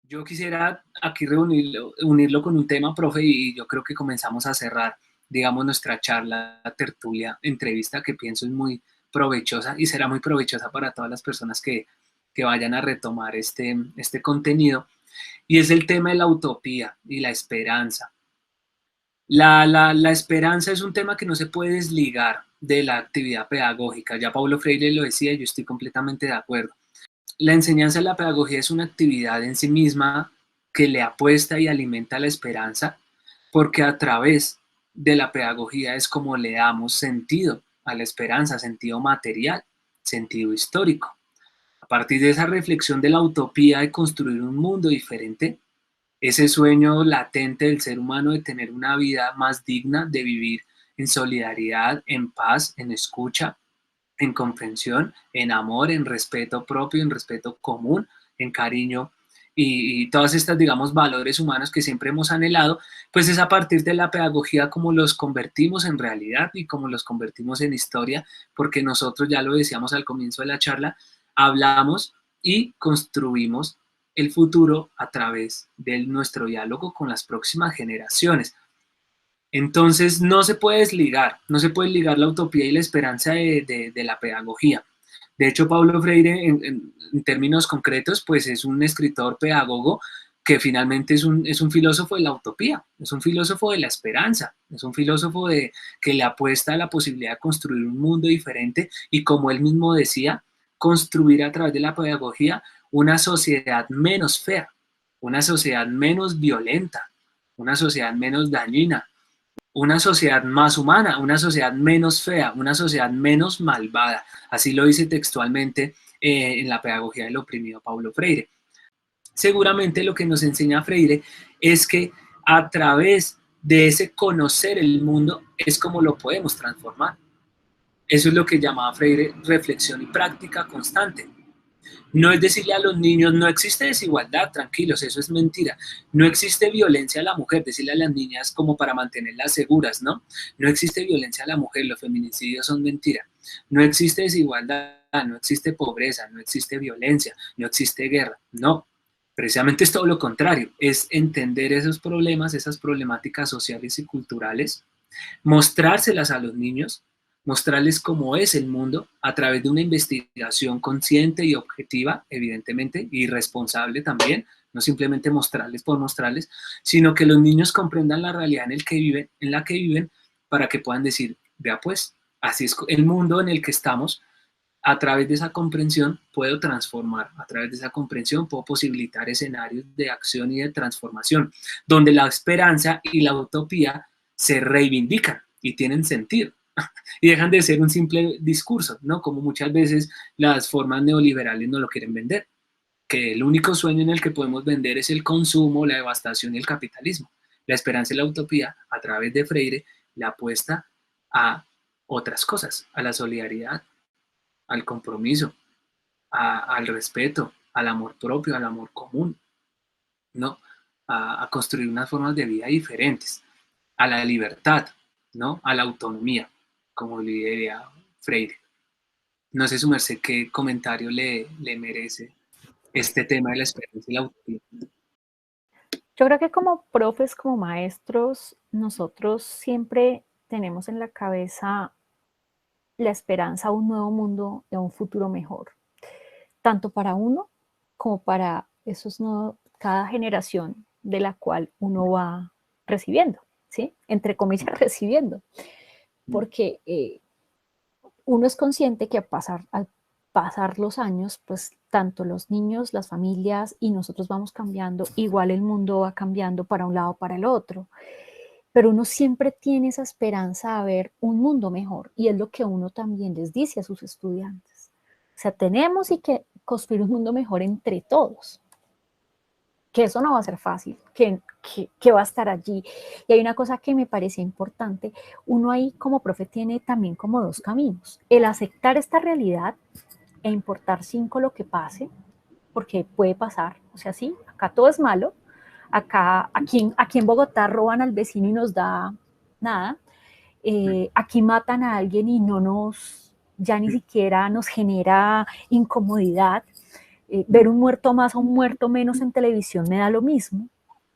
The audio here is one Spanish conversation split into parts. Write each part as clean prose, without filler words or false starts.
Yo quisiera aquí unirlo con un tema, profe, y yo creo que comenzamos a cerrar, digamos, nuestra charla, tertulia, entrevista, que pienso es muy provechosa y será muy provechosa para todas las personas que vayan a retomar este contenido, y es el tema de la utopía y la esperanza. La esperanza es un tema que no se puede desligar de la actividad pedagógica. Ya Paulo Freire lo decía, yo estoy completamente de acuerdo. La enseñanza de la pedagogía es una actividad en sí misma que le apuesta y alimenta la esperanza, porque a través de la pedagogía es como le damos sentido a la esperanza, sentido material, sentido histórico. A partir de esa reflexión de la utopía de construir un mundo diferente, ese sueño latente del ser humano de tener una vida más digna, de vivir en solidaridad, en paz, en escucha, en comprensión, en amor, en respeto propio, en respeto común, en cariño y todas estas, digamos, valores humanos que siempre hemos anhelado, pues es a partir de la pedagogía como los convertimos en realidad y como los convertimos en historia, porque nosotros, ya lo decíamos al comienzo de la charla, hablamos y construimos el futuro a través de nuestro diálogo con las próximas generaciones. Entonces no se puede desligar, no se puede ligar la utopía y la esperanza de la pedagogía. De hecho, Paulo Freire, en términos concretos, pues es un escritor pedagogo que finalmente es un filósofo de la utopía, es un filósofo de la esperanza, es un filósofo que le apuesta a la posibilidad de construir un mundo diferente y, como él mismo decía, construir a través de la pedagogía una sociedad menos fea, una sociedad menos violenta, una sociedad menos dañina, una sociedad más humana, una sociedad menos fea, una sociedad menos malvada. Así lo dice textualmente en la pedagogía del oprimido Paulo Freire. Seguramente lo que nos enseña Freire es que a través de ese conocer el mundo es como lo podemos transformar. Eso es lo que llamaba Freire reflexión y práctica constante. No es decirle a los niños, no existe desigualdad, tranquilos, eso es mentira. No existe violencia a la mujer, decirle a las niñas como para mantenerlas seguras, ¿no? No existe violencia a la mujer, los feminicidios son mentira. No existe desigualdad, no existe pobreza, no existe violencia, no existe guerra, no. Precisamente es todo lo contrario, es entender esos problemas, esas problemáticas sociales y culturales, mostrárselas a los niños, mostrarles cómo es el mundo a través de una investigación consciente y objetiva, evidentemente, y responsable también, no simplemente mostrarles por mostrarles, sino que los niños comprendan la realidad en la que viven para que puedan decir, vea pues, así es el mundo en el que estamos. A través de esa comprensión puedo transformar, a través de esa comprensión puedo posibilitar escenarios de acción y de transformación, donde la esperanza y la utopía se reivindican y tienen sentido y dejan de ser un simple discurso, ¿no? Como muchas veces las formas neoliberales no lo quieren vender, que el único sueño en el que podemos vender es el consumo, la devastación y el capitalismo. La esperanza y la utopía, a través de Freire, la apuesta a otras cosas, a la solidaridad, al compromiso, al respeto, al amor propio, al amor común, ¿no? A construir unas formas de vida diferentes, a la libertad, ¿no? A la autonomía, como le diría Freire. No sé, su merced, qué comentario le merece este tema de la esperanza y la utopía. Yo creo que como profes, como maestros, nosotros siempre tenemos en la cabeza la esperanza a un nuevo mundo y a un futuro mejor, tanto para uno como para esos nuevos, cada generación de la cual uno va recibiendo, ¿sí? Entre comillas, recibiendo, porque uno es consciente que al pasar los años, pues tanto los niños, las familias y nosotros vamos cambiando, igual el mundo va cambiando para un lado, para el otro, pero uno siempre tiene esa esperanza de ver un mundo mejor y es lo que uno también les dice a sus estudiantes. O sea, tenemos y que construir un mundo mejor entre todos, que eso no va a ser fácil, que va a estar allí. Y hay una cosa que me parece importante, uno ahí como profe tiene también como dos caminos, el aceptar esta realidad e importar 5 lo que pase, porque puede pasar, o sea, sí, acá todo es malo, aquí en Bogotá roban al vecino y nos da nada, aquí matan a alguien y no nos, ya ni siquiera nos genera incomodidad, ver un muerto más o un muerto menos en televisión me da lo mismo,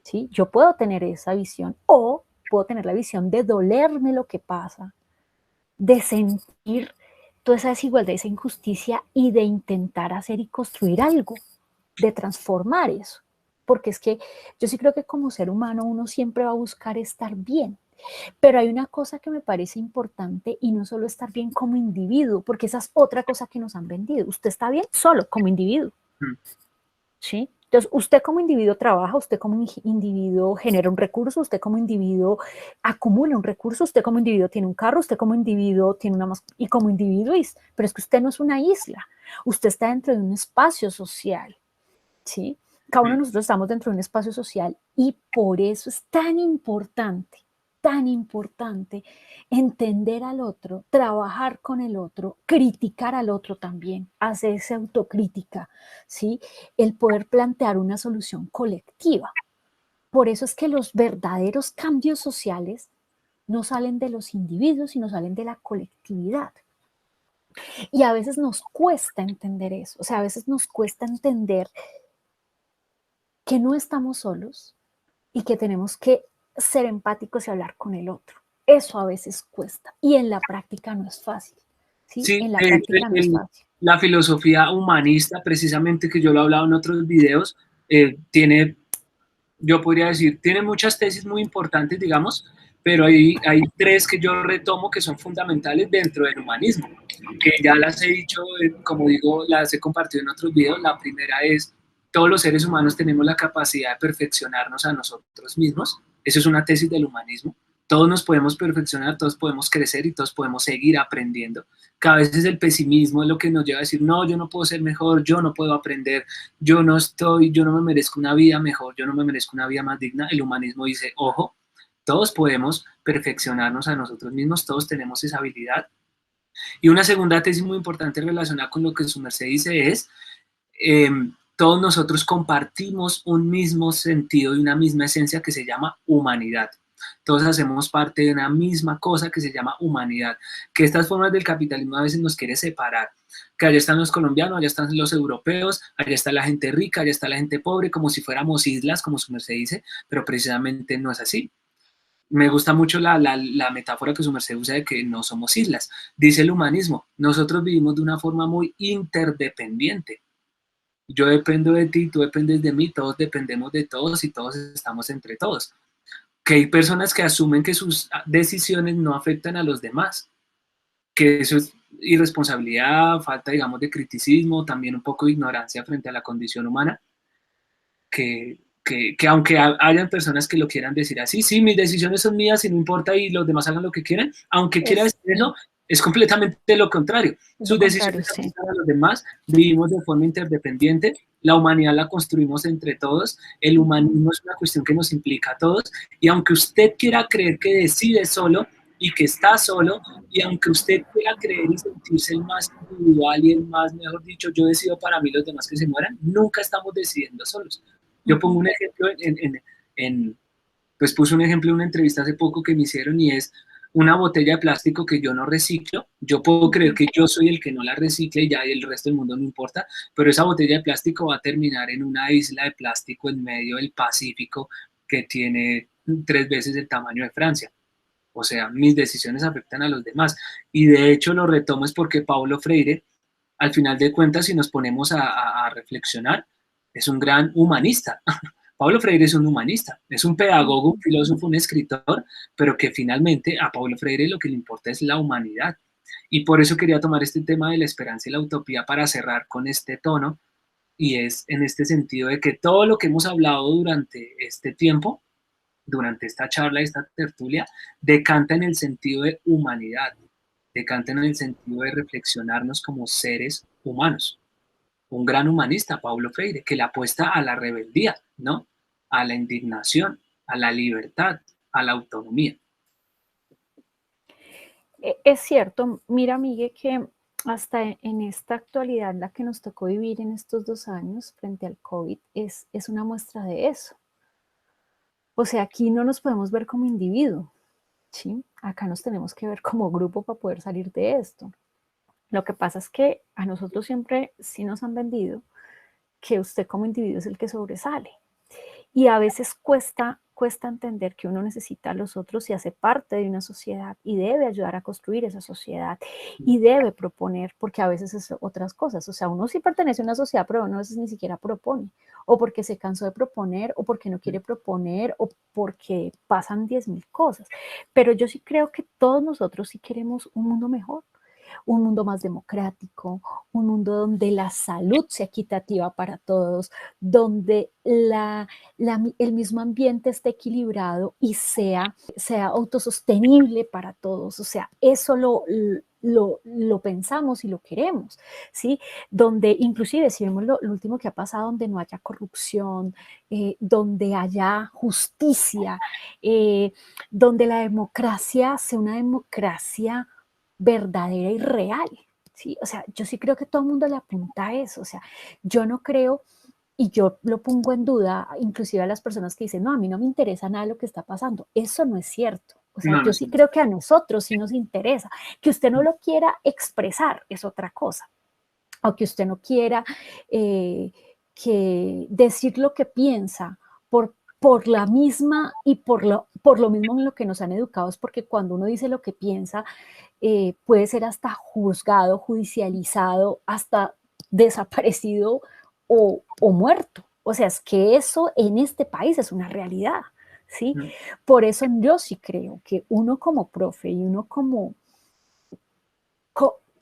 ¿sí? Yo puedo tener esa visión o puedo tener la visión de dolerme lo que pasa, de sentir toda esa desigualdad, esa injusticia y de intentar hacer y construir algo, de transformar eso. Porque es que yo sí creo que como ser humano uno siempre va a buscar estar bien. Pero hay una cosa que me parece importante y no solo estar bien como individuo, porque esa es otra cosa que nos han vendido. Usted está bien solo como individuo, Mm. ¿sí? Entonces, usted como individuo trabaja, usted como individuo genera un recurso, usted como individuo acumula un recurso, usted como individuo tiene un carro, usted como individuo tiene una mascota, y como individuo, pero es que usted no es una isla, usted está dentro de un espacio social, ¿sí? Cada uno de nosotros estamos dentro de un espacio social y por eso es tan importante entender al otro, trabajar con el otro, criticar al otro también, hacerse autocrítica, ¿sí? El poder plantear una solución colectiva. Por eso es que los verdaderos cambios sociales no salen de los individuos, sino salen de la colectividad. Y a veces nos cuesta entender eso, o sea, a veces nos cuesta entender que no estamos solos y que tenemos que ser empáticos y hablar con el otro. Eso a veces cuesta y en la práctica no es fácil, ¿sí? Sí, En la práctica no es fácil. la filosofía humanista, precisamente que yo lo he hablado en otros videos, tiene, yo podría decir, tiene muchas tesis muy importantes, digamos, pero hay tres que yo retomo que son fundamentales dentro del humanismo, que ya las he dicho, como digo, las he compartido en otros videos. La primera es, todos los seres humanos tenemos la capacidad de perfeccionarnos a nosotros mismos. Eso es una tesis del humanismo. Todos nos podemos perfeccionar, todos podemos crecer y todos podemos seguir aprendiendo. Que a veces el pesimismo es lo que nos lleva a decir, no, yo no puedo ser mejor, yo no puedo aprender, yo no me merezco una vida mejor, yo no me merezco una vida más digna. El humanismo dice, ojo, todos podemos perfeccionarnos a nosotros mismos, todos tenemos esa habilidad. Y una segunda tesis muy importante relacionada con lo que su merced dice es, eh, todos nosotros compartimos un mismo sentido y una misma esencia que se llama humanidad. Todos hacemos parte de una misma cosa que se llama humanidad, que estas formas del capitalismo a veces nos quiere separar, que allá están los colombianos, allá están los europeos, allá está la gente rica, allá está la gente pobre, como si fuéramos islas, como su merced dice, pero precisamente no es así. Me gusta mucho la metáfora que su merced usa de que no somos islas. Dice el humanismo, nosotros vivimos de una forma muy interdependiente. Yo dependo de ti, tú dependes de mí, todos dependemos de todos y todos estamos entre todos. Que hay personas que asumen que sus decisiones no afectan a los demás, que eso es irresponsabilidad, falta, digamos, de criticismo, también un poco de ignorancia frente a la condición humana, que aunque hayan personas que lo quieran decir así, sí, mis decisiones son mías y no importa y los demás hagan lo que quieran, aunque quiera Es, decirlo, es completamente lo contrario. es lo Sus contrario, decisiones sí. afectan a los demás, vivimos de forma interdependiente, la humanidad la construimos entre todos, el humanismo es una cuestión que nos implica a todos, y aunque usted quiera creer que decide solo y que está solo, y aunque usted quiera creer y sentirse el más individual y el más, mejor dicho, yo decido para mí los demás que se mueran, nunca estamos decidiendo solos. Yo pongo un ejemplo pues puse un ejemplo en una entrevista hace poco que me hicieron y es una botella de plástico que yo no reciclo. Yo puedo creer que yo soy el que no la recicla y ya el resto del mundo no importa, pero esa botella de plástico va a terminar en una isla de plástico en medio del Pacífico que tiene 3 veces el tamaño de Francia. O sea, mis decisiones afectan a los demás. Y de hecho lo retomo es porque Paulo Freire, al final de cuentas, si nos ponemos a reflexionar, es un gran humanista. Pablo Freire es un humanista, es un pedagogo, un filósofo, un escritor, pero que finalmente a Pablo Freire lo que le importa es la humanidad. Y por eso quería tomar este tema de la esperanza y la utopía para cerrar con este tono, y es en este sentido de que todo lo que hemos hablado durante este tiempo, durante esta charla, esta tertulia, decanta en el sentido de humanidad, decanta en el sentido de reflexionarnos como seres humanos. Un gran humanista, Paulo Freire, que le apuesta a la rebeldía, ¿no? A la indignación, a la libertad, a la autonomía. Es cierto, mira, Migue, que hasta en esta actualidad, la que nos tocó vivir en estos 2 años frente al COVID, es una muestra de eso. O sea, aquí no nos podemos ver como individuo, ¿sí? Acá nos tenemos que ver como grupo para poder salir de esto. Lo que pasa es que a nosotros siempre sí nos han vendido que usted como individuo es el que sobresale. Y a veces cuesta entender que uno necesita a los otros y hace parte de una sociedad y debe ayudar a construir esa sociedad y debe proponer, porque a veces es otras cosas. O sea, uno sí pertenece a una sociedad, pero uno a veces ni siquiera propone, o porque se cansó de proponer, o porque no quiere proponer, o porque pasan 10.000 cosas. Pero yo sí creo que todos nosotros sí queremos un mundo mejor, un mundo más democrático, un mundo donde la salud sea equitativa para todos, donde el mismo ambiente esté equilibrado y sea autosostenible para todos. O sea, eso lo pensamos y lo queremos, ¿sí? Donde inclusive, si vemos lo último que ha pasado, donde no haya corrupción, donde haya justicia, donde la democracia sea una democracia verdadera y real, ¿sí? O sea, yo sí creo que todo el mundo le apunta a eso. O sea, yo no creo, y yo lo pongo en duda, inclusive a las personas que dicen, no, a mí no me interesa nada de lo que está pasando. Eso no es cierto. O sea, No, no yo es sí cierto. creo que a nosotros sí nos interesa. Que usted no lo quiera expresar es otra cosa. O que usted no quiera que decir lo que piensa por la misma y por lo mismo en lo que nos han educado, es porque cuando uno dice lo que piensa, puede ser hasta juzgado, judicializado, hasta desaparecido o muerto. O sea, es que eso en este país es una realidad, ¿sí? Por eso yo sí creo que uno como profe y uno como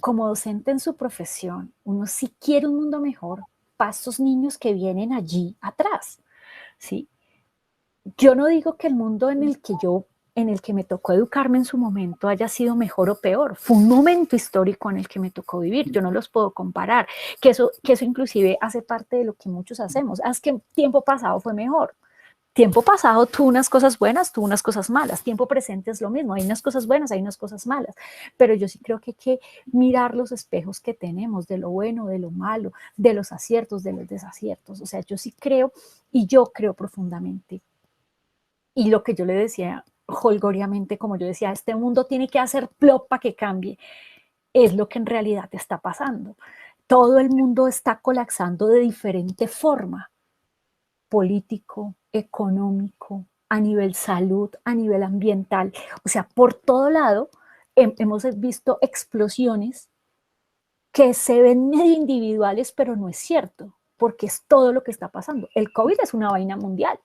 docente en su profesión, uno sí quiere un mundo mejor para estos niños que vienen allí atrás, ¿sí? Yo no digo que el mundo en el que me tocó educarme en su momento haya sido mejor o peor. Fue un momento histórico en el que me tocó vivir. Yo no los puedo comparar. Que eso inclusive hace parte de lo que muchos hacemos. Es que tiempo pasado fue mejor. Tiempo pasado tuvo unas cosas buenas, tuvo unas cosas malas. Tiempo presente es lo mismo. Hay unas cosas buenas, hay unas cosas malas. Pero yo sí creo que hay que mirar los espejos que tenemos de lo bueno, de lo malo, de los aciertos, de los desaciertos. O sea, yo sí creo y yo creo profundamente. Y lo que yo le decía holgoriamente, como yo decía, este mundo tiene que hacer plop para que cambie, es lo que en realidad está pasando. Todo el mundo está colapsando de diferente forma, político, económico, a nivel salud, a nivel ambiental. O sea, por todo lado hemos visto explosiones que se ven medio individuales, pero no es cierto, porque es todo lo que está pasando. El COVID es una vaina mundial.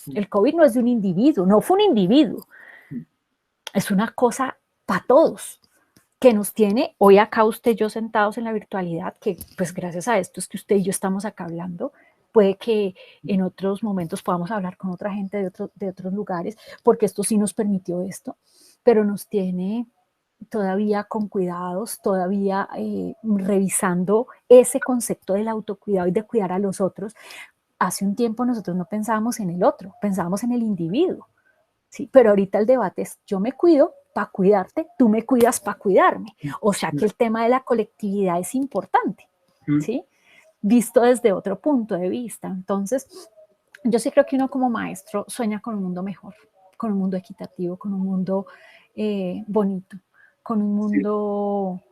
El COVID no es de un individuo, no fue un individuo. Es una cosa para todos, que nos tiene hoy acá usted y yo sentados en la virtualidad, que pues gracias a esto es que usted y yo estamos acá hablando. Puede que en otros momentos podamos hablar con otra gente de otros lugares, porque esto sí nos permitió esto, pero nos tiene todavía con cuidados, todavía revisando ese concepto del autocuidado y de cuidar a los otros. Hace un tiempo nosotros no pensábamos en el otro, pensábamos en el individuo, ¿sí? Pero ahorita el debate es, yo me cuido para cuidarte, tú me cuidas para cuidarme. O sea que el tema de la colectividad es importante, ¿sí? Visto desde otro punto de vista. Entonces, yo sí creo que uno como maestro sueña con un mundo mejor, con un mundo equitativo, con un mundo bonito, con un mundo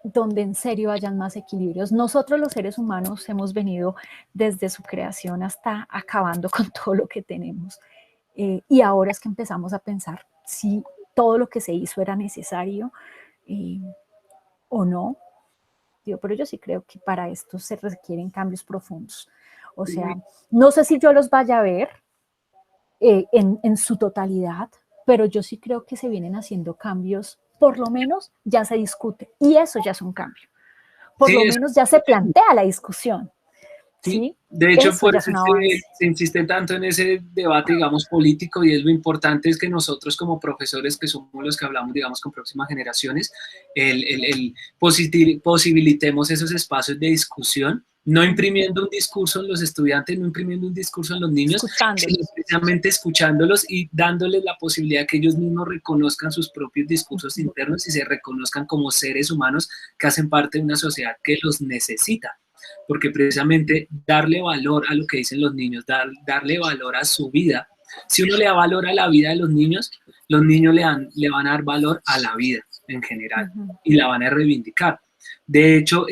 donde en serio hayan más equilibrios. Nosotros los seres humanos hemos venido desde su creación hasta acabando con todo lo que tenemos. Y ahora es que empezamos a pensar si todo lo que se hizo era necesario o no. Pero yo sí creo que para esto se requieren cambios profundos. O sea, no sé si yo los vaya a ver en su totalidad, pero yo sí creo que se vienen haciendo cambios, por lo menos ya se discute, y eso ya es un cambio. Por Sí, lo menos ya se plantea la discusión, sí, ¿sí? de hecho, Eso por ya es eso un avance. se insiste tanto en ese debate, digamos, político, y es lo importante es que nosotros como profesores, que somos los que hablamos, digamos, con próximas generaciones, posibilitemos esos espacios de discusión, no imprimiendo un discurso en los estudiantes, no imprimiendo un discurso en los niños, sino Escuchándolos. precisamente escuchándolos y dándoles la posibilidad que ellos mismos reconozcan sus propios discursos internos y se reconozcan como seres humanos que hacen parte de una sociedad que los necesita. Porque precisamente darle valor a lo que dicen los niños, darle valor a su vida. Si uno le da valor a la vida de los niños le van a dar valor a la vida en general y la van a reivindicar. De hecho,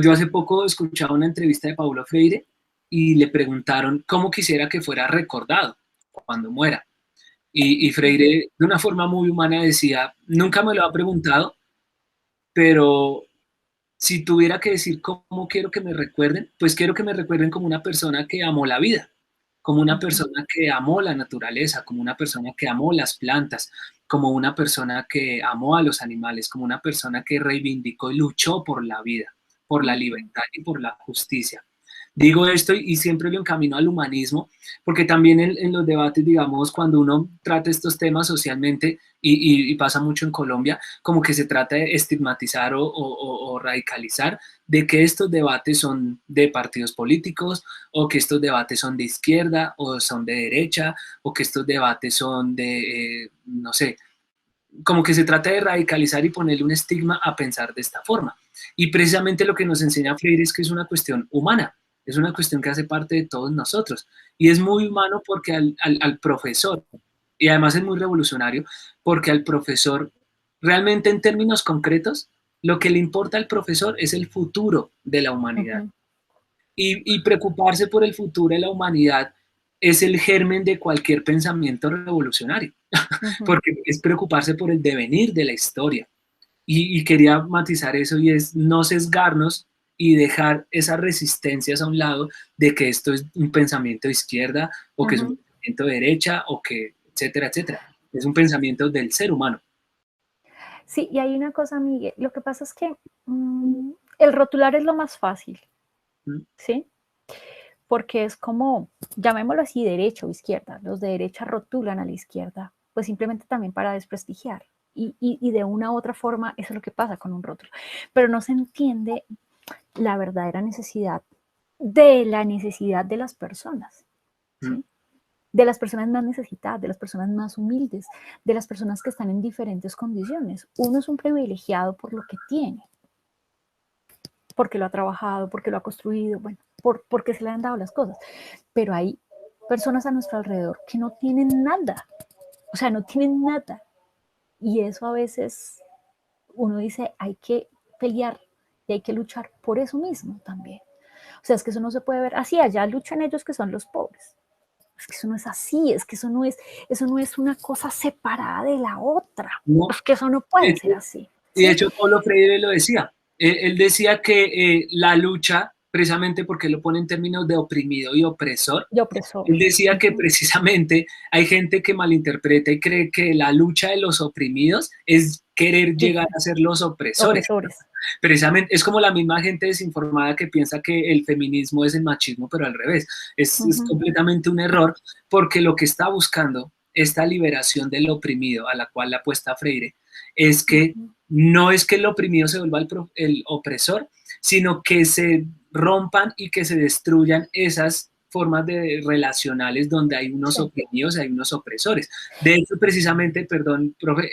Yo hace poco escuchaba una entrevista de Paulo Freire y le preguntaron cómo quisiera que fuera recordado cuando muera. Y Freire, de una forma muy humana, decía, nunca me lo ha preguntado, pero si tuviera que decir cómo quiero que me recuerden, pues quiero que me recuerden como una persona que amó la vida, como una persona que amó la naturaleza, como una persona que amó las plantas, como una persona que amó a los animales, como una persona que reivindicó y luchó por la vida, por la libertad y por la justicia. Digo esto y siempre lo encamino al humanismo, porque también en los debates, digamos, cuando uno trata estos temas socialmente, y pasa mucho en Colombia, como que se trata de estigmatizar o radicalizar de que estos debates son de partidos políticos, o que estos debates son de izquierda, o son de derecha, o que estos debates son de, no sé, como que se trata de radicalizar y ponerle un estigma a pensar de esta forma. Y precisamente lo que nos enseña Freire es que es una cuestión humana, es una cuestión que hace parte de todos nosotros. Y es muy humano porque al profesor, y además es muy revolucionario, porque al profesor, realmente en términos concretos, lo que le importa al profesor es el futuro de la humanidad. Y preocuparse por el futuro de la humanidad es el germen de cualquier pensamiento revolucionario, porque es preocuparse por el devenir de la historia. Y quería matizar eso y es no sesgarnos y dejar esas resistencias a un lado de que esto es un pensamiento de izquierda o que es un pensamiento de derecha o que, etcétera, etcétera. Es un pensamiento del ser humano. Sí, y hay una cosa, Miguel, lo que pasa es que el rotular es lo más fácil, ¿Mm? ¿sí? Porque es como, llamémoslo así, derecha o izquierda. Los de derecha rotulan a la izquierda, pues simplemente también para desprestigiar. Y de una u otra forma, eso es lo que pasa con un rótulo. Pero no se entiende la verdadera necesidad de las personas, ¿Mm? ¿sí? De las personas más necesitadas, de las personas más humildes, de las personas que están en diferentes condiciones. Uno es un privilegiado por lo que tiene, porque lo ha trabajado, porque lo ha construido, bueno, porque se le han dado las cosas. Pero hay personas a nuestro alrededor que no tienen nada, o sea, no tienen nada. Y eso a veces uno dice, hay que pelear y hay que luchar por eso mismo también. O sea, es que eso no se puede ver así, allá luchan ellos que son los pobres. Es que eso no es así, es que eso no es una cosa separada de la otra. No, Es que eso no puede ser así. y de ¿Sí? hecho Paulo Freire lo decía. Él decía que la lucha, precisamente porque lo pone en términos de oprimido y opresor, Y opresor. él decía que precisamente hay gente que malinterpreta y cree que la lucha de los oprimidos es querer llegar a ser los opresores. Opresores. Precisamente es como la misma gente desinformada que piensa que el feminismo es el machismo, pero al revés. Es completamente un error porque lo que está buscando esta liberación del oprimido a la cual le apuesta Freire es que no es que el oprimido se vuelva el opresor, sino que se rompan y que se destruyan esas formas de relacionales donde hay unos oprimidos y hay unos opresores. De hecho, precisamente, perdón, profe,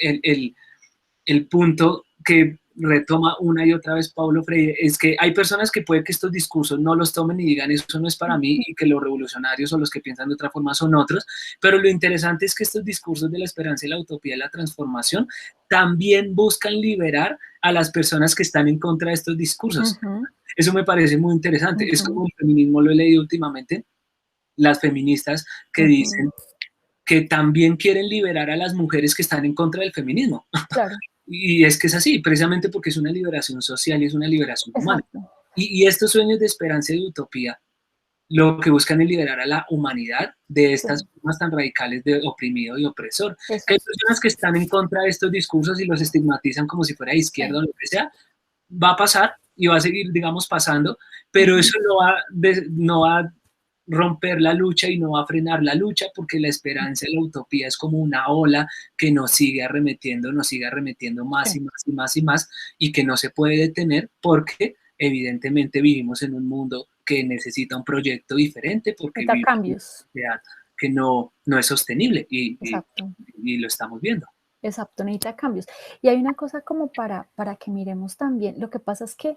el punto que retoma una y otra vez Paulo Freire es que hay personas que puede que estos discursos no los tomen y digan eso no es para mí y que los revolucionarios o los que piensan de otra forma son otros, pero lo interesante es que estos discursos de la esperanza y la utopía y la transformación también buscan liberar a las personas que están en contra de estos discursos. Eso me parece muy interesante. Es como el feminismo, lo he leído últimamente, las feministas que dicen que también quieren liberar a las mujeres que están en contra del feminismo. Claro. Y es que es así, precisamente porque es una liberación social y es una liberación humana. Exacto. Y estos sueños de esperanza y de utopía lo que buscan es liberar a la humanidad de estas Sí. formas tan radicales de oprimido y opresor. Que hay Exacto. personas que están en contra de estos discursos y los estigmatizan como si fuera de izquierda Sí. o lo que sea, va a pasar y va a seguir, digamos, pasando, pero eso no va a romper la lucha y no va a frenar la lucha porque la esperanza y la utopía es como una ola que nos sigue arremetiendo más Sí. y más y más y más y que no se puede detener porque evidentemente vivimos en un mundo que necesita un proyecto diferente porque Necesita vivimos en una cambios. sociedad que no es sostenible Exacto. y lo estamos viendo. Exacto, necesita cambios. Y hay una cosa como para que miremos también. Lo que pasa es que,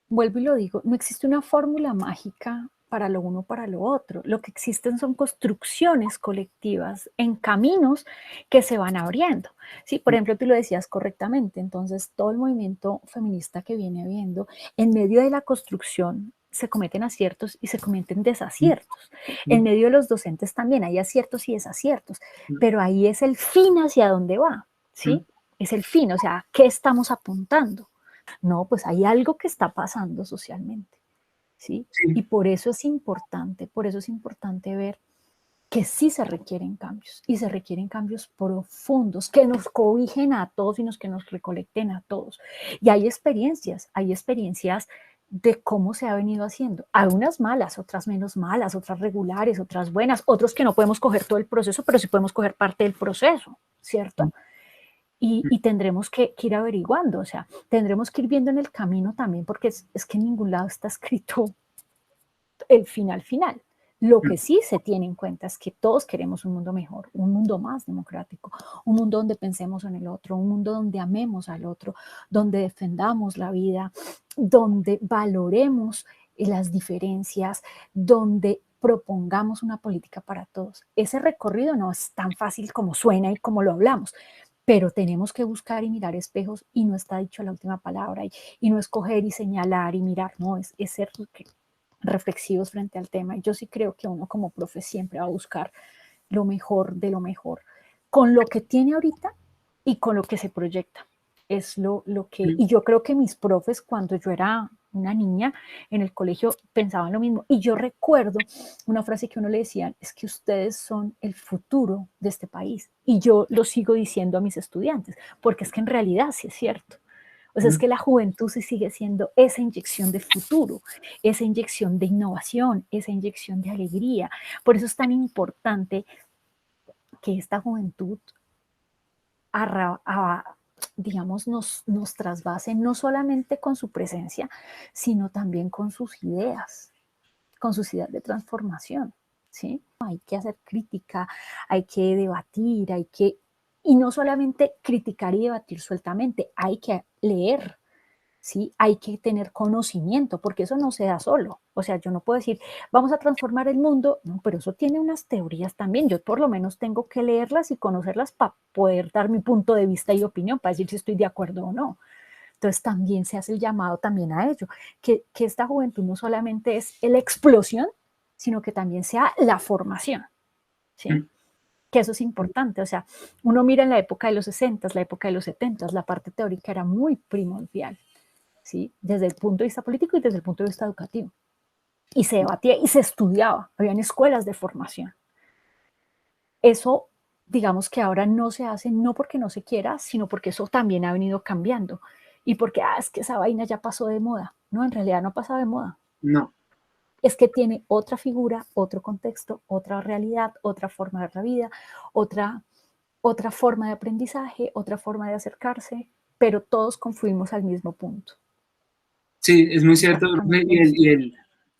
vuelvo y lo digo, no existe una fórmula mágica para lo uno, para lo otro. Lo que existen son construcciones colectivas en caminos que se van abriendo. Sí, por ejemplo, tú lo decías correctamente. Entonces, todo el movimiento feminista que viene habiendo, en medio de la construcción, se cometen aciertos y se cometen desaciertos. En medio de los docentes también hay aciertos y desaciertos, pero ahí es el fin hacia dónde va, ¿sí? Es el fin, o sea, ¿qué estamos apuntando? No, pues hay algo que está pasando socialmente, ¿sí? Y por eso es importante ver que sí se requieren cambios, y se requieren cambios profundos, que nos cobijen a todos y que nos recolecten a todos. Y hay experiencias de cómo se ha venido haciendo. Algunas malas, otras menos malas, otras regulares, otras buenas, otros que no podemos coger todo el proceso, pero sí podemos coger parte del proceso, ¿cierto? Y tendremos que ir averiguando, o sea, tendremos que ir viendo en el camino también, porque es que en ningún lado está escrito el final final. Lo que sí se tiene en cuenta es que todos queremos un mundo mejor, un mundo más democrático, un mundo donde pensemos en el otro, un mundo donde amemos al otro, donde defendamos la vida, donde valoremos las diferencias, donde propongamos una política para todos. Ese recorrido no es tan fácil como suena y como lo hablamos, pero tenemos que buscar y mirar espejos, y no está dicho la última palabra, y no escoger y señalar y mirar, no, es ser reflexivos frente al tema. Y yo sí creo que uno como profe siempre va a buscar lo mejor de lo mejor, con lo que tiene ahorita y con lo que se proyecta. Es lo que, y yo creo que mis profes, cuando yo era una niña en el colegio, pensaban lo mismo. Y yo recuerdo una frase que uno le decía, es que ustedes son el futuro de este país. Y yo lo sigo diciendo a mis estudiantes, porque es que en realidad sí es cierto. O sea, es que la juventud sí sigue siendo esa inyección de futuro, esa inyección de innovación, esa inyección de alegría. Por eso es tan importante que esta juventud digamos, nos trasvase no solamente con su presencia, sino también con sus ideas de transformación, ¿sí? Hay que hacer crítica, hay que debatir, y no solamente criticar y debatir sueltamente, hay que leer, ¿sí? Hay que tener conocimiento, porque eso no se da solo. O sea, yo no puedo decir, vamos a transformar el mundo, no, pero eso tiene unas teorías también. Yo por lo menos tengo que leerlas y conocerlas para poder dar mi punto de vista y opinión, para decir si estoy de acuerdo o no. Entonces también se hace el llamado también a ello, que esta juventud no solamente es la explosión, sino que también sea la formación, ¿sí? Que eso es importante. O sea, uno mira en la época de los 60, la época de los 70, la parte teórica era muy primordial, ¿sí? Desde el punto de vista político y desde el punto de vista educativo. Y se debatía y se estudiaba, habían escuelas de formación. Eso, digamos que ahora no se hace, no porque no se quiera, sino porque eso también ha venido cambiando. Y porque, es que esa vaina ya pasó de moda. No, en realidad no ha pasado de moda. No. Es que tiene otra figura, otro contexto, otra realidad, otra forma de ver la vida, otra forma de aprendizaje, otra forma de acercarse, pero todos confluimos al mismo punto. Sí, es muy cierto.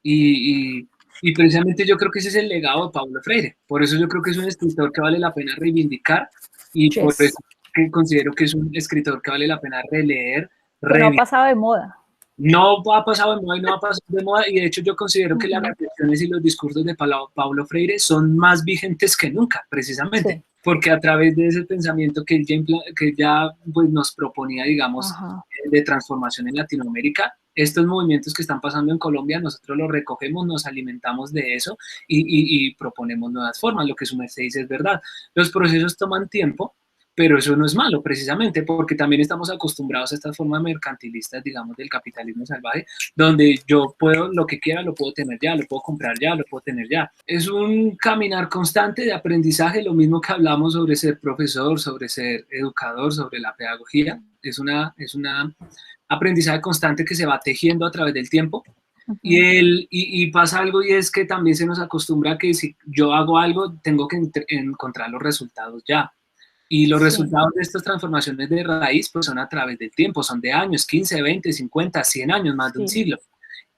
Y precisamente yo creo que ese es el legado de Paulo Freire. Por eso yo creo que es un escritor que vale la pena reivindicar, y por eso que considero que es un escritor que vale la pena releer. Que no ha pasado de moda. No ha pasado de moda y no ha pasado de moda, y de hecho yo considero que las reflexiones y los discursos de Paulo Freire son más vigentes que nunca, precisamente, porque a través de ese pensamiento que ya pues, nos proponía, digamos, de transformación en Latinoamérica, estos movimientos que están pasando en Colombia, nosotros los recogemos, nos alimentamos de eso y proponemos nuevas formas. Lo que su merced dice es verdad. Los procesos toman tiempo, pero eso no es malo, precisamente, porque también estamos acostumbrados a estas formas mercantilistas, digamos, del capitalismo salvaje, donde yo puedo, lo que quiera, lo puedo tener ya, lo puedo comprar ya, lo puedo tener ya. Es un caminar constante de aprendizaje, lo mismo que hablamos sobre ser profesor, sobre ser educador, sobre la pedagogía. Es una aprendizaje constante que se va tejiendo a través del tiempo. Y pasa algo, y es que también se nos acostumbra a que si yo hago algo, tengo que encontrar los resultados ya. Y los resultados de estas transformaciones de raíz pues son a través del tiempo, son de años, 15, 20, 50, 100 años, más de un siglo.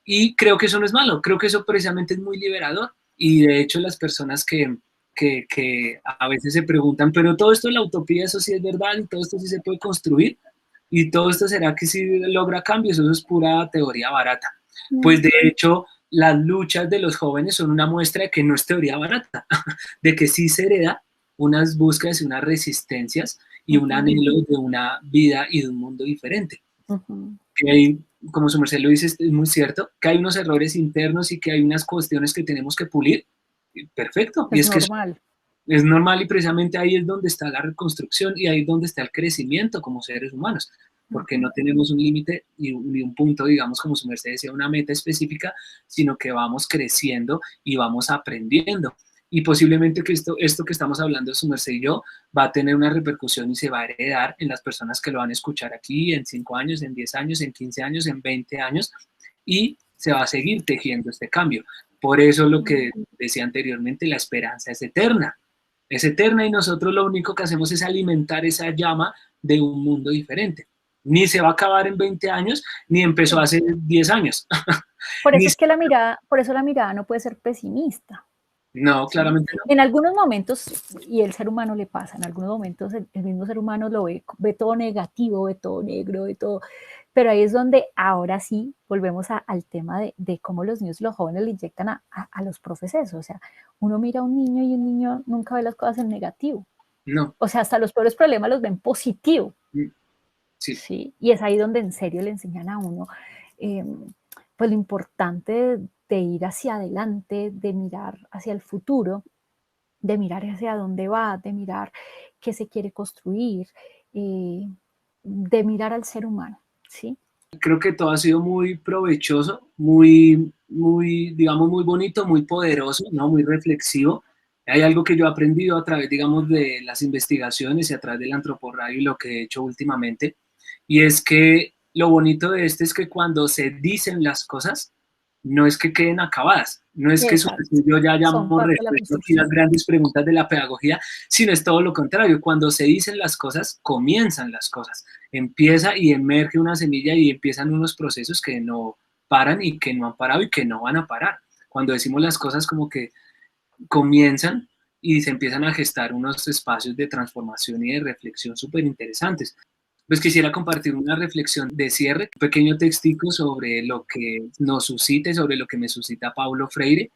Y creo que eso no es malo, creo que eso precisamente es muy liberador. Y de hecho las personas que a veces se preguntan, pero todo esto de la utopía, eso sí es verdad, y todo esto sí se puede construir, y todo esto será que sí logra cambios, eso es pura teoría barata. Pues de hecho, las luchas de los jóvenes son una muestra de que no es teoría barata, de que sí se hereda unas búsquedas y unas resistencias y un Ujú, anhelo de una vida y de un mundo diferente. ujú. Que hay, como su merced lo dice, es muy cierto, que hay unos errores internos y que hay unas cuestiones que tenemos que pulir. Perfecto, y Es es que eso normal. es normal y precisamente ahí es donde está la reconstrucción y ahí es donde está el crecimiento como seres humanos, porque Ujú. no tenemos un límite ni un punto, digamos, como su merced decía, una meta específica, sino que vamos creciendo y vamos aprendiendo. Y posiblemente que esto que estamos hablando, su merced y yo, va a tener una repercusión y se va a heredar en las personas que lo van a escuchar aquí en 5 años, en 10 años, en 15 años, en 20 años, y se va a seguir tejiendo este cambio. Por eso lo que decía anteriormente, la esperanza es eterna y nosotros lo único que hacemos es alimentar esa llama de un mundo diferente. Ni se va a acabar en 20 años, ni empezó Sí. hace 10 años. Por Ni, eso es que la mirada, por eso la mirada no puede ser pesimista, no, ¿sí? claramente no. En algunos momentos, y el ser humano le pasa, en algunos momentos el mismo ser humano lo ve todo negativo, ve todo negro, ve todo, pero ahí es donde ahora sí volvemos al tema de cómo los niños y los jóvenes le inyectan a los profes eso. O sea, uno mira a un niño y un niño nunca ve las cosas en negativo. No. O sea, hasta los peores problemas los ven positivo, Sí. ¿sí? Y es ahí donde en serio le enseñan a uno, eh, pues lo importante de ir hacia adelante, de mirar hacia el futuro, de mirar hacia dónde va, de mirar qué se quiere construir, eh, de mirar al ser humano, ¿sí? Creo que todo ha sido muy provechoso, digamos, muy bonito, muy poderoso, ¿no? Muy reflexivo. Hay algo que yo he aprendido a través, digamos, de las investigaciones y a través del antroporradio y lo que he hecho últimamente, y es que lo bonito de este es que cuando se dicen las cosas, no es que queden acabadas, no es que Exacto. yo ya Son hayamos parte de la resuelto aquí las construcción. grandes preguntas de la pedagogía, sino es todo lo contrario. Cuando se dicen las cosas, comienzan las cosas. Empieza y emerge una semilla y empiezan unos procesos que no paran y que no han parado y que no van a parar. Cuando decimos las cosas como que comienzan y se empiezan a gestar unos espacios de transformación y de reflexión súper interesantes. Pues quisiera compartir una reflexión de cierre, un pequeño textico sobre lo que nos suscita y sobre lo que me suscita Paulo Freire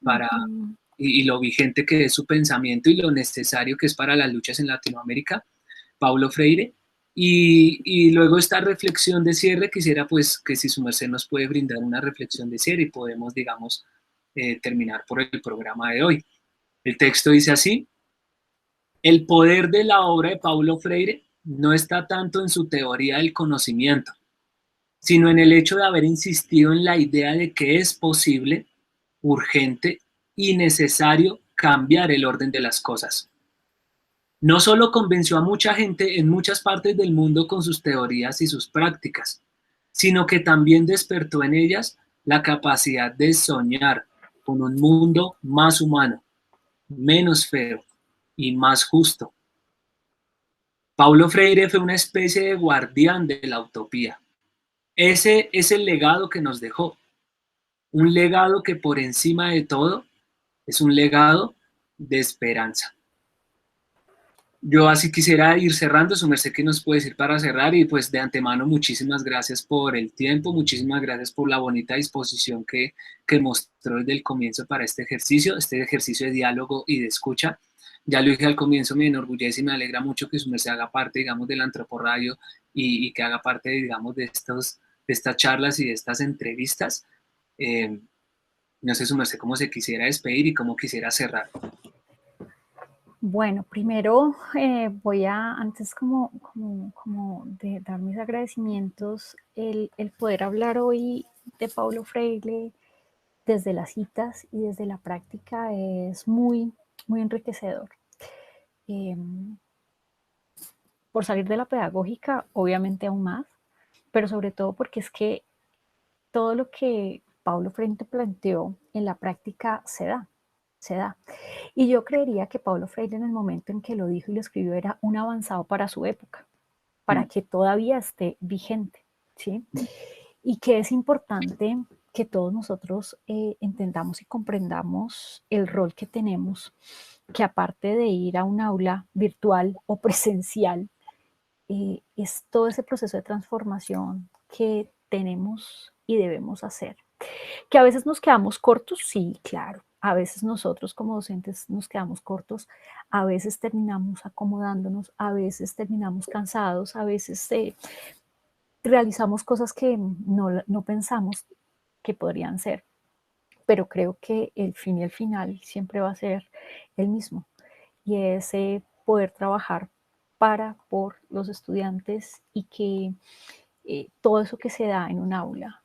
para, Ujú. y lo vigente que es su pensamiento y lo necesario que es para las luchas en Latinoamérica, Paulo Freire. Y luego esta reflexión de cierre, quisiera pues que si su merced nos puede brindar una reflexión de cierre y podemos, digamos, terminar por el programa de hoy. El texto dice así: el poder de la obra de Paulo Freire no está tanto en su teoría del conocimiento, sino en el hecho de haber insistido en la idea de que es posible, urgente y necesario cambiar el orden de las cosas. No solo convenció a mucha gente en muchas partes del mundo con sus teorías y sus prácticas, sino que también despertó en ellas la capacidad de soñar con un mundo más humano, menos feo y más justo. Paulo Freire fue una especie de guardián de la utopía. Ese es el legado que nos dejó, un legado que por encima de todo es un legado de esperanza. Yo así quisiera ir cerrando, su merced que nos puede decir para cerrar y pues de antemano muchísimas gracias por el tiempo, muchísimas gracias por la bonita disposición que mostró desde el comienzo para este ejercicio de diálogo y de escucha. Ya lo dije al comienzo, me enorgullece y me alegra mucho que su merced haga parte, digamos, del Antroporadio y que haga parte, digamos, de estas charlas y de estas entrevistas. No sé, su merced, cómo se quisiera despedir y cómo quisiera cerrar. Bueno, primero voy a, antes como de dar mis agradecimientos, el poder hablar hoy de Paulo Freire desde las citas y desde la práctica es muy, muy enriquecedor. Em, por salir de la pedagógica, obviamente aún más, pero sobre todo porque es que todo lo que Paulo Freire planteó en la práctica se da, se da. Y yo creería que Paulo Freire en el momento en que lo dijo y lo escribió era un avanzado para su época, para Mm, que todavía esté vigente, ¿sí? Y que es importante que todos nosotros entendamos y comprendamos el rol que tenemos, que aparte de ir a un aula virtual o presencial, es todo ese proceso de transformación que tenemos y debemos hacer. Que a veces nos quedamos cortos, sí, claro. A veces nosotros como docentes nos quedamos cortos, a veces terminamos acomodándonos, a veces terminamos cansados, a veces realizamos cosas que no pensamos que podrían ser, pero creo que el fin y el final siempre va a ser el mismo, y es poder trabajar para, por los estudiantes y que todo eso que se da en un aula,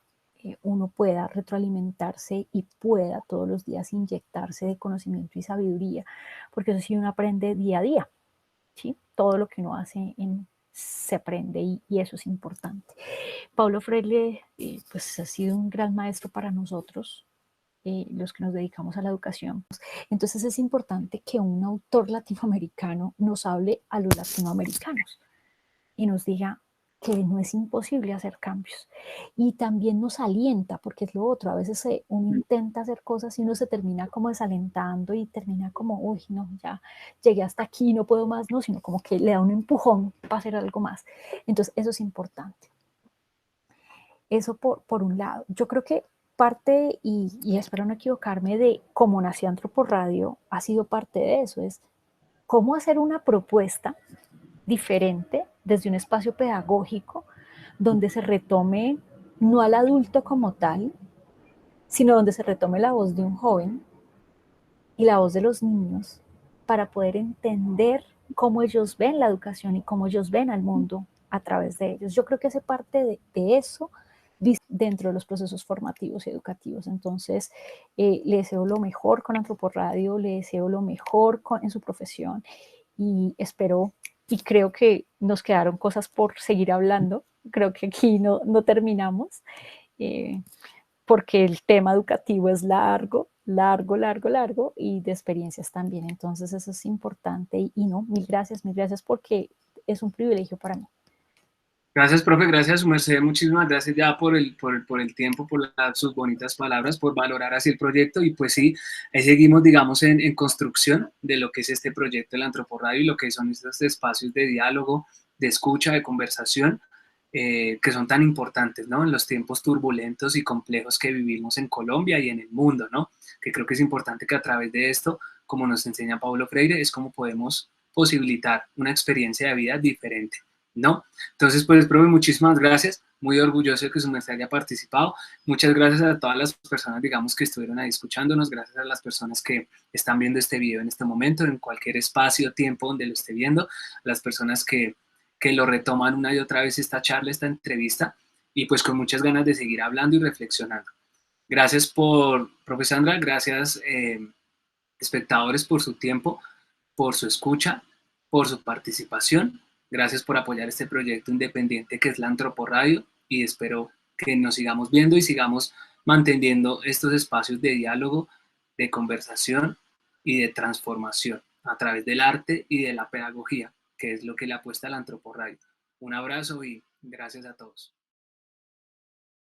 uno pueda retroalimentarse y pueda todos los días inyectarse de conocimiento y sabiduría, porque eso sí uno aprende día a día, ¿sí? Todo lo que uno hace se aprende y eso es importante. Paulo Freire pues ha sido un gran maestro para nosotros, los que nos dedicamos a la educación. Entonces es importante que un autor latinoamericano nos hable a los latinoamericanos y nos diga que no es imposible hacer cambios. Y también nos alienta, porque es lo otro, a veces uno intenta hacer cosas y uno se termina como desalentando y termina como, uy, no, ya llegué hasta aquí, no puedo más, no, sino como que le da un empujón para hacer algo más. Entonces, eso es importante. Eso por un lado. Yo creo que parte, y espero no equivocarme, de cómo nació Antroporradio, ha sido parte de eso, es cómo hacer una propuesta diferente desde un espacio pedagógico donde se retome no al adulto como tal, sino donde se retome la voz de un joven y la voz de los niños para poder entender cómo ellos ven la educación y cómo ellos ven al mundo a través de ellos. Yo creo que hace parte de eso dentro de los procesos formativos y educativos. Entonces, le deseo lo mejor con Antroporradio, le deseo lo mejor en su profesión y espero y creo que nos quedaron cosas por seguir hablando. Creo que aquí no terminamos, eh, porque el tema educativo es largo, largo, largo, largo y de experiencias también. Entonces eso es importante y no, mil gracias porque es un privilegio para mí. Gracias, profe, gracias, su merced, muchísimas gracias ya por el tiempo, por sus bonitas palabras, por valorar así el proyecto y pues sí, ahí seguimos, digamos, en construcción de lo que es este proyecto del Antroporradio y lo que son estos espacios de diálogo, de escucha, de conversación, que son tan importantes, ¿no? En los tiempos turbulentos y complejos que vivimos en Colombia y en el mundo, ¿no? Que creo que es importante que a través de esto, como nos enseña Paulo Freire, es como podemos posibilitar una experiencia de vida diferente, ¿no? Entonces, pues, profe, muchísimas gracias. Muy orgulloso de que su merced haya participado. Muchas gracias a todas las personas, digamos, que estuvieron ahí escuchándonos. Gracias a las personas que están viendo este video en este momento, en cualquier espacio, tiempo donde lo esté viendo. A las personas que lo retoman una y otra vez esta charla, esta entrevista. Y pues con muchas ganas de seguir hablando y reflexionando. Gracias profe Sandra. Gracias, espectadores, por su tiempo, por su escucha, por su participación. Gracias por apoyar este proyecto independiente que es la Antroporradio y espero que nos sigamos viendo y sigamos manteniendo estos espacios de diálogo, de conversación y de transformación a través del arte y de la pedagogía, que es lo que le apuesta a la Antroporradio. Un abrazo y gracias a todos.